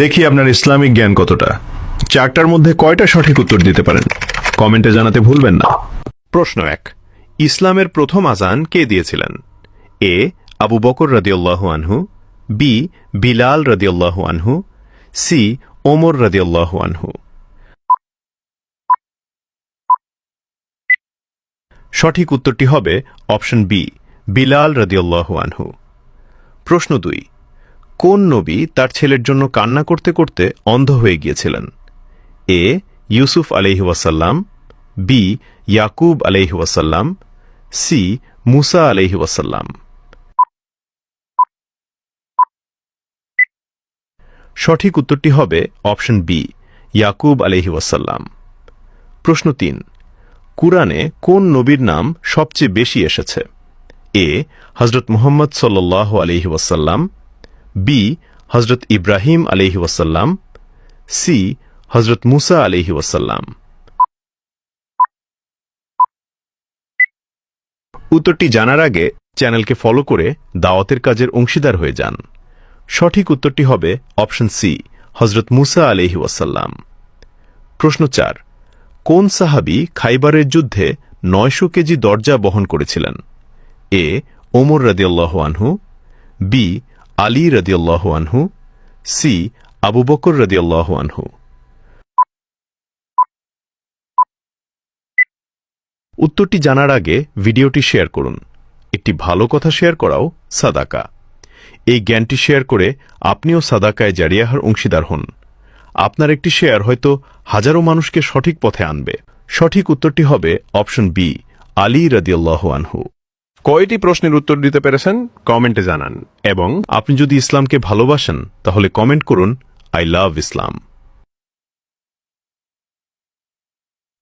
দেখি আপনার ইসলামিক জ্ঞান কতটা। চারটার মধ্যে কয়টা সঠিক উত্তর দিতে পারেন কমেন্টে জানাতে ভুলবেন না। প্রশ্ন 1, ইসলামের প্রথম আযান কে দিয়েছিলেন? এ আবু বকর রাদিয়াল্লাহু আনহু, বি বিলাল রাদিয়াল্লাহু আনহু, সি ওমর রাদিয়াল্লাহু আনহু। সঠিক উত্তরটি হবে অপশন বি, বিলাল রাদিয়াল্লাহু আনহু। প্রশ্ন 2, কোন নবী তার ছেলের জন্য কান্না করতে করতে অন্ধ হয়ে গিয়েছিলেন? এ ইউসুফ আলাইহি ওয়াসাল্লাম, বি ইয়াকুব আলাইহি ওয়াসাল্লাম, সি মুসা আলাইহি ওয়াসাল্লাম। সঠিক উত্তরটি হবে অপশন বি, ইয়াকুব আলাইহি ওয়াসাল্লাম। প্রশ্ন 3, কুরআনে কোন নবীর নাম সবচেয়ে বেশি এসেছে? এ হযরত মুহাম্মদ সাল্লাল্লাহু আলাইহি ওয়াসাল্লাম, বি হযরত ইব্রাহিম আলাইহি ওয়াসাল্লাম, সি হযরত মুসা আলাইহি ওয়াসাল্লাম। উত্তরটি জানার আগে চ্যানেলকে ফলো করে দাওয়াতের কাজের অংশীদার হয়ে যান। সঠিক উত্তরটি হবে অপশন সি, হযরত মুসা আলাইহি ওয়াসাল্লাম। প্রশ্ন 4, কোন সাহাবী খাইবারের যুদ্ধে 900 কেজি দরজা বহন করেছিলেন? এ ওমর রাদিয়াল্লাহু আনহু, বি আলী রাদিয়াল্লাহু আনহু, সি আবু বকর রাদিয়াল্লাহু আনহু। উত্তরটি জানার আগে ভিডিওটি শেয়ার করুন। একটি ভালো কথা শেয়ার করাও সাদাকা। এই জ্ঞানটি শেয়ার করে আপনিও সাদাকায় জারিয়াহার অংশীদার হন। আপনার একটি শেয়ার হয়তো হাজারো মানুষকে সঠিক পথে আনবে। সঠিক উত্তরটি হবে অপশন বি, আলী রাদিয়াল্লাহু আনহু। কয়টি প্রশ্নের উত্তর দিতে পেরেছেন কমেন্টে জানান, এবং আপনি যদি ইসলামকে ভালোবাসেন তাহলে কমেন্ট করুন আই লাভ ইসলাম।